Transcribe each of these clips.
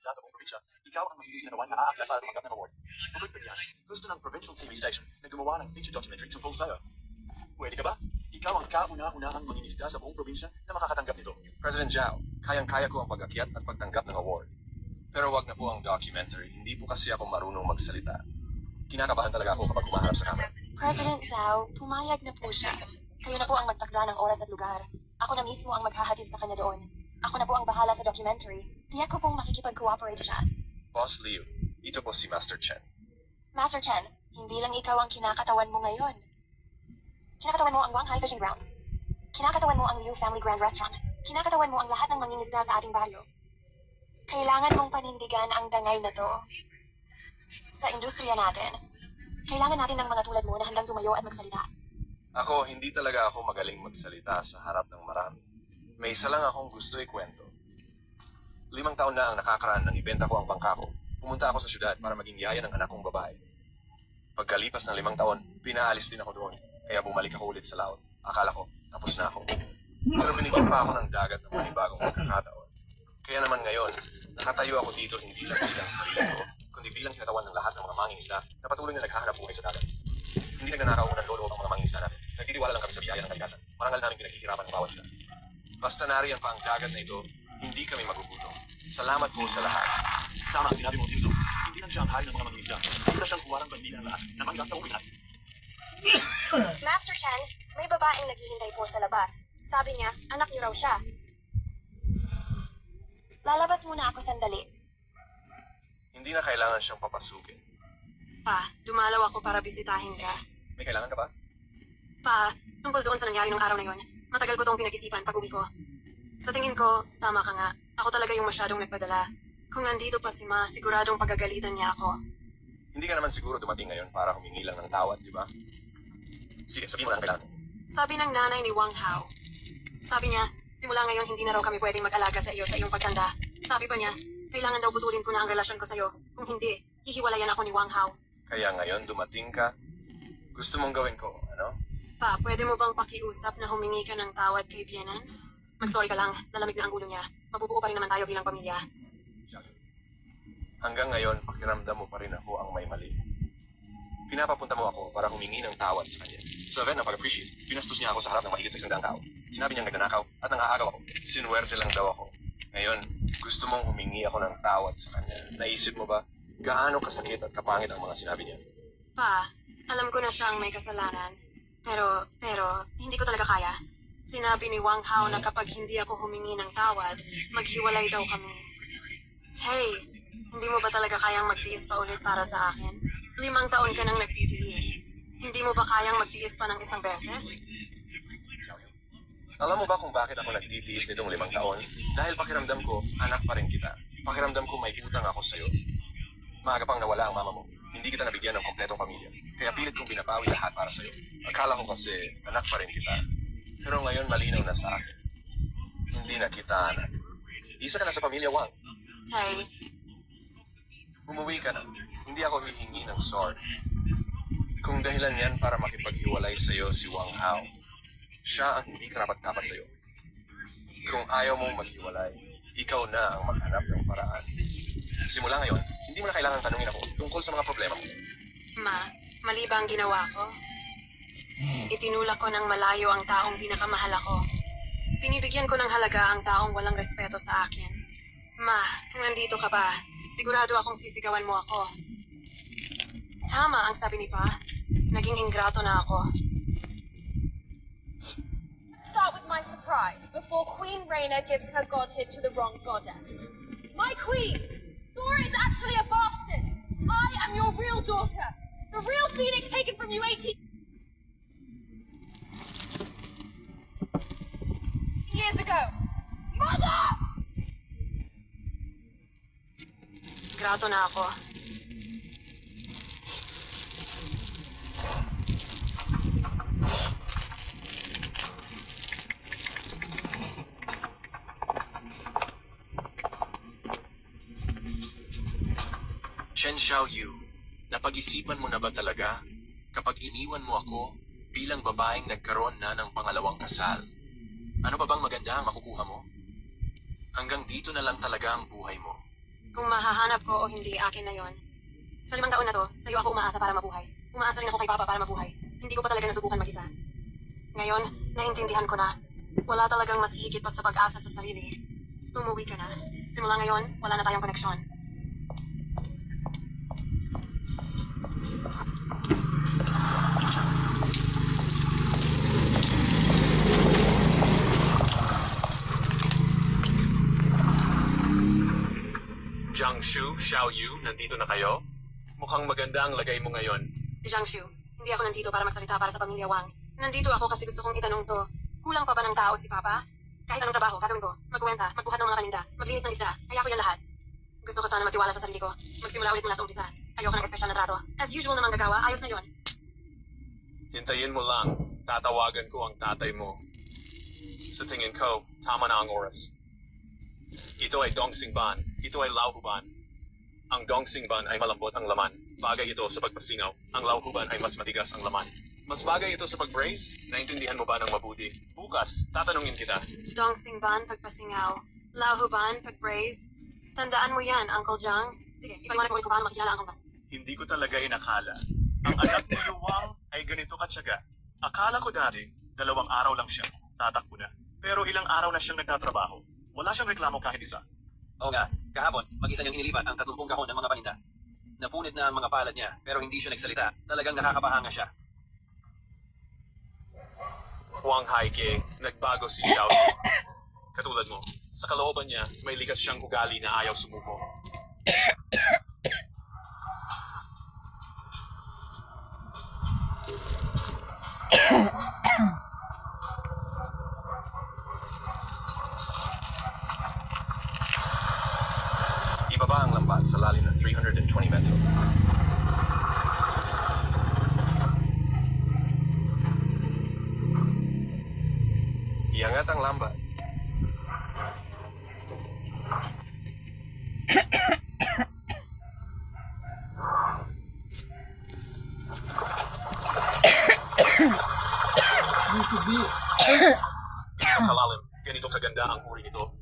Sa buong probinsya, ikaw ang magiging ginawa na aakyat para tumanggap ng award. Bukod pa diyan, gusto ng provincial TV station na gumawa ng feature documentary tungkol sa'yo. Pwede ka ba? Ikaw ang kauna-unahang mangingisda sa buong probinsya na makakatanggap nito. President Zhao, kayang-kaya ko ang pag-akyat at pagtanggap ng award. Pero wag na po ang documentary. Hindi po kasi ako marunong magsalita. Kinakabahan talaga ako kapag humaharap sa camera. President Zhao, pumayag na po siya. Kayo na po ang magtakda ng oras at lugar. Ako na mismo ang maghahatid sa kanya doon. Ako na po ang bahala sa documentary. Tiyak ko pong makikipag-cooperate siya. Boss Liu, ito po si Master Chen. Master Chen, hindi lang ikaw ang kinakatawan mo ngayon. Kinakatawan mo ang Wanghai Fishing Grounds. Kinakatawan mo ang Liu Family Grand Restaurant. Kinakatawan mo ang lahat ng mangingisda sa ating baryo. Kailangan mong panindigan ang dangal na to. Sa industriya natin, kailangan natin ng mga tulad mo na handang tumayo at magsalita. Ako, hindi talaga ako magaling magsalita sa harap ng marami. May isa lang akong gusto ikwento. 5 taon na ang nakakaraan nang ibenta ko ang bangka ko. Pumunta ako sa syudad para maging yaya ng anak kong babae. Pagkalipas ng 5 taon, pinaalis din ako doon. Kaya bumalik ako ulit sa laot. Akala ko, tapos na ako. Pero binigyan pa ako ng dagat ng manibagong pagkakataon. Kaya naman ngayon, nakatayo ako dito hindi lang bilang sarili ko, kundi bilang kinatawan ng lahat ng mga mangingisda na patuloy na naghahanap buhay sa dagat. Hindi nagnanakaw ng lolo ang mga mangingisda natin. Nagtitiwala lang kami sa biyaya ng kalikasan. Marangal namin pinaghihirapan ng bawat isa. Basta nariyan pa ang dagat na ito, hindi kami magugutom. Salamat po sa lahat. Tama ang sinabi mo, Tirso. Hindi lang siya ang hari ng mga mangingisda. Isa siyang huwarang bandila ng lahat na manggap sa uwi natin. Master Chen, may babaeng naghihintay po sa labas. Sabi niya, anak niyo raw siya. Lalabas muna ako sandali. Hindi na kailangan siyang papasukin. Pa, dumalaw ako para bisitahin ka. May kailangan ka ba? Pa, tungkol doon sa nangyari nung araw na yon, matagal ko tong pinag-isipan pag uwi ko. Sa tingin ko, tama ka nga. Ako talaga yung masyadong nagpadala. Kung andito pa si Ma, siguradong pagagalitan niya ako. Hindi ka naman siguro dumating ngayon para humingi lang ng tawad, di ba? Sige, sabihin mo na ang kailangan mo. Sabi ng nanay ni Wang Hao. Sabi niya, simula ngayon hindi na raw kami pwedeng mag-alaga sa iyo sa iyong pagtanda. Sabi pa niya, kailangan daw putulin ko na ang relasyon ko sa iyo. Kung hindi, hihiwalayan ako ni Wang Hao. Kaya ngayon dumating ka, gusto mong gawin ko, ano? Pa, pwede mo bang pakiusap na humingi ka ng tawad kay Bianan? Mag-sorry ka lang, lalamig na ang ulo niya. Mabubuo pa rin naman tayo bilang pamilya. Hanggang ngayon, pakiramdam mo pa rin ako ang may mali. Pinapapunta mo ako para humingi ng tawad sa kanya. Sa event ng pag-appreciate, pinastos niya ako sa harap ng mahigit sa 100 tao. Sinabi niyang nagnanakaw at nangaagaw ako. Sinuwerte lang daw ako. Ngayon, gusto mong humingi ako ng tawad sa kanya. Naisip mo ba, gaano kasakit at kapangit ang mga sinabi niya? Pa, alam ko na siyang may kasalanan. Pero, hindi ko talaga kaya. Sinabi ni Wang Hao na kapag hindi ako humingi ng tawad, maghiwalay daw kami. Hey, hindi mo ba talaga kayang magtiis pa ulit para sa akin? 5 taon ka nang nagtitiis. Hindi mo ba kayang magtiis pa ng isang beses? Alam mo ba kung bakit ako nagtitiis nitong 5 taon? Dahil pakiramdam ko, anak pa rin kita. Pakiramdam ko may utang ako sa'yo. Maaga pang nawala ang mama mo. Hindi kita nabigyan ng kompletong pamilya. Kaya pilit kong binabawi lahat para sa'yo. Akala ko kasi, anak pa rin kita. Pero ngayon malinaw na sa akin. Hindi na kita anak. Isa ka na sa pamilya, Wang. Tay, Umuwi ka na. Hindi ako hihingi ng sorry. Kung dahilan yan para makipaghiwalay sa'yo si Wang Hao, siya ang hindi karapat-dapat sa'yo. Kung ayaw mong maghiwalay, ikaw na ang maghanap ng paraan. Simula ngayon, hindi mo na kailangan tanungin ako tungkol sa mga problema mo. Ma, mali ba ang ginawa ko? Itinulak ko ng malayo ang taong pinakamahal ako. Pinibigyan ko ng halaga ang taong walang respeto sa akin. Ma, kung andito ka ba, sigurado akong sisigawan mo ako. Tama ang sabi ni Pa. Naging ingrato na ako. Start with my surprise before Queen Rhaena gives her godhood to the wrong goddess. My queen! Thor is actually a bastard! I am your real daughter! The real phoenix taken from you 18 years ago! Mother! Grato na ako. Chen Xiaoyu, napag-isipan mo na ba talaga kapag iniwan mo ako bilang babaeng nagkaroon na ng pangalawang kasal? Ano pa bang maganda ang makukuha mo? Hanggang dito na lang talaga ang buhay mo. Kung mahahanap ko o hindi, akin na yon. Sa 5 taon na to, sa'yo ako umaasa para mabuhay. Umaasa rin ako kay Papa para mabuhay. Hindi ko pa talaga nasubukan mag-isa. Ngayon, naintindihan ko na. Wala talagang mas higit pa sa pag-asa sa sarili. Umuwi ka na. Simula ngayon, wala na tayong koneksyon. Jiangshu, Xiaoyu, nandito na kayo? Mukhang maganda ang lagay mo ngayon. Jiangshu, hindi ako nandito para magsalita para sa pamilya Wang. Nandito ako kasi gusto kong itanong to. Kulang pa ba ng tao si Papa? Kahit anong trabaho, gagawin ko. Magkuwenta, magbuhat ng mga paninda, maglinis ng isda. Kaya ko yan lahat. Gusto ko sana magtiwala sa sarili ko. Magsimula ulit mula sa umpisa. Ayoko ng espesyal na trato. As usual na manggagawa, ayos na yon. Hintayin mo lang. Tatawagan ko ang tatay mo. Sa tingin ko, tama na ang oras. Ito ay Dongxingban. Ito ay Laohuban. Ang Dongxingban ay malambot ang laman. Bagay ito sa pagpasingaw. Ang Laohuban ay mas matigas ang laman. Mas bagay ito sa pag-braise? Naintindihan mo ba ng mabuti? Bukas, tatanungin kita. Dongxingban, pagpasingaw. Laohuban, pag-braise. Tandaan mo yan, Uncle Jiang. Sige, ipaliwanag ko ulit kung paano makilala ang kumpan. Hindi ko talaga inakala. Ang anak ni Luwang ay ganito katsaga. Akala ko dati, 2 araw lang siya. Tatakbo na. Pero ilang araw na siyang nagtatrabaho. Wala siyang reklamo kahit isa. Oo nga, kahapon, mag-isa niyang inilipat ang 30 kahon ng mga paninda. Napunit na ang mga palad niya, pero hindi siya nagsalita. Talagang nakakapahanga siya. Huang Haike, nagbago si Xiao. Katulad mo, sa kalooban niya, may likas siyang ugali na ayaw sumuko. Ibaba ang lambat sa lalim na 320 metro. Iangat ang lambat. Ganito kalalim, ganito kaganda ang uri nito.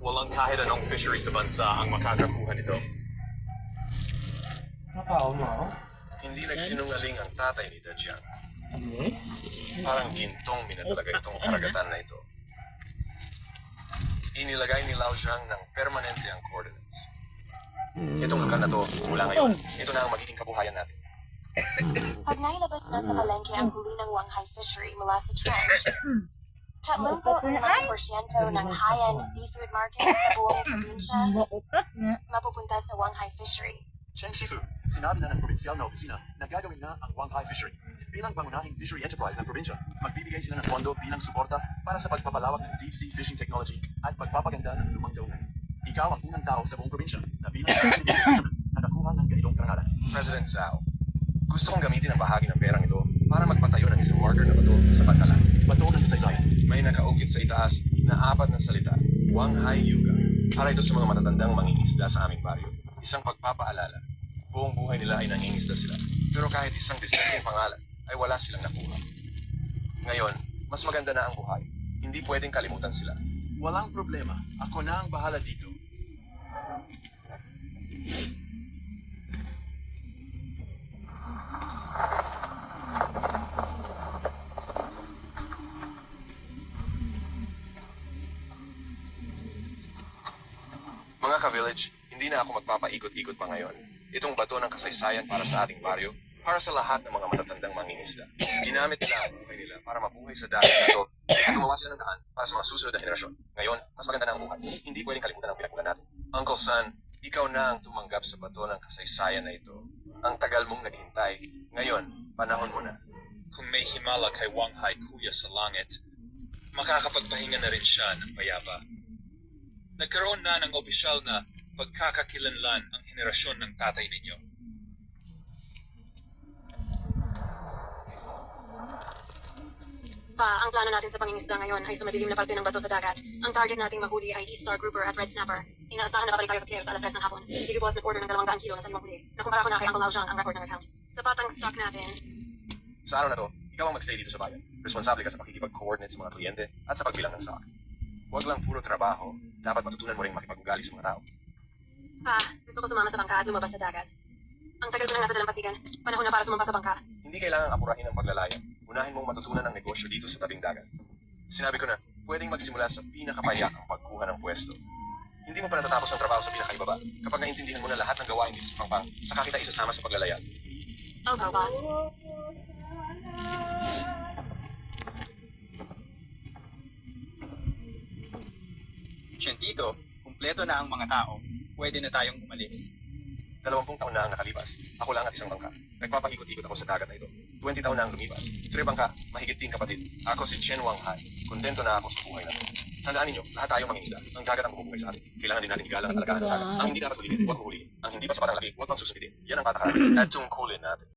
Walang kahit anong fishery sa bansa ang makakakuha nito. Hindi nagsinungaling ang tatay ni Dajiang. Parang gintong minatalaga itong karagatan na ito. Inilagay ni Lao Zhang ng permanente ang coordinates. Itong lugar na to, mula ngayon, ito na ang magiging kabuhayan natin. Pag nailabas na sa palengke ang huli ng Wanghai Fishery mula sa trench, 35% ng high-end seafood market sa buong probinsya mapupunta sa Wanghai Fishery. Cheng Shifu, sinabi na ng probinsyal na opisina na gagawin na ang Wanghai Fishery. Bilang pangunahing fishery enterprise ng probinsya, magbibigay sila ng pondo bilang suporta para sa pagpapalawak ng deep-sea fishing technology at pagpapaganda ng lumang daunan. Ikaw ang unang tao sa buong probinsya na bilang nakakuha ng ganitong karangalan. President Zhao, gusto kong gamitin ang bahagi ng perang ito para magpatayo ng isang marker na bato sa Bantalan. Bato ng kasaysayan. May nakaukit sa itaas na 4 na salita, Wanghai Yuga. Para ito sa mga matatandang mangingisda sa aming baryo. Isang pagpapaalala. Buong buhay nila ay nangingisda sila. Pero kahit isang disenteng pangalan, ay wala silang nakuha. Ngayon, mas maganda na ang buhay. Hindi pwedeng kalimutan sila. Walang problema. Ako na ang bahala dito. Mga ka-village, hindi na ako magpapaikot-ikot pa ngayon. Itong bato ng kasaysayan para sa ating baryo, para sa lahat ng mga matatandang mangingisda. Ginamit nila ang buhay nila para mabuhay sa dagat na ito at gumawa sila ng daan para sa mga susunod na henerasyon. Ngayon, mas maganda na ang buhay. Hindi pwedeng kalimutan ang pinagmulan natin. Uncle San, ikaw na ang tumanggap sa bato ng kasaysayan na ito. Ang tagal mong naghintay. Ngayon, panahon mo na. Kung may himala kay Wanghai Kuya sa langit, makakapagpahinga na rin siya ng payapa. Nagkaroon na ng opisyal na pagkakakilanlan ang henerasyon ng tatay ninyo. Pa, ang plano natin sa pangingisda ngayon ay sa madilim na parte ng bato sa dagat. Ang target nating mahuli ay East Star Grouper at Red Snapper. Inaasahan na babalik tayo sa pier sa alas 3 ng hapon. Sige boss, nag-order ng 200 kilo na sa 5 huli. Nakumpara ko na kay Uncle Lao Zhang ang record ng account. Sapat ang stock natin. Sa araw na to, ikaw ang mag-stay dito sa bayan. Responsable ka sa pakikipag-coordinate sa mga kliyente at sa pagbilang ng stock. Huwag lang puro trabaho. Dapat matutunan mo rin makipag-ugali sa mga tao. Gusto ko sumama sa bangka at lumabas sa dagat. Ang tagal ko na nasa dalampasigan. Panahon na para sumampa sa bangka. Hindi kailangang apurahin ang paglalaya. Unahin mong matutunan ang negosyo dito sa tabing dagat. Sinabi ko na, pwedeng magsimula sa pinakapayakang pagkuha ng pwesto. Hindi mo pa natatapos ang trabaho sa pinakaibaba. Kapag naintindihan mo na lahat ng gawain dito sa pangpang, saka kita isasama sa paglalaya. Okay, boss. Siyentito, kumpleto na ang mga tao. Pwede na tayong umalis. 20 taon na ang nakalipas. Ako lang at isang bangka. Nagpapakikot-ikot ako sa dagat na ito. 20 taon na ang lumipas. 3 bangka, mahigit ting kapatid. Ako si Chen Wang Hai. Kontento na ako sa buhay na ito. Tandaan ninyo, lahat tayo mangingisda. Ang dagat ang bumubuhay sa atin. Kailangan din natin igalang at alagaan ang dagat. Ang hindi dapat hulihin, huwag hulihin. Ang hindi pa sapat ang laki, huwag pang susumitin. Yan ang patakaran. At tungkulin natin.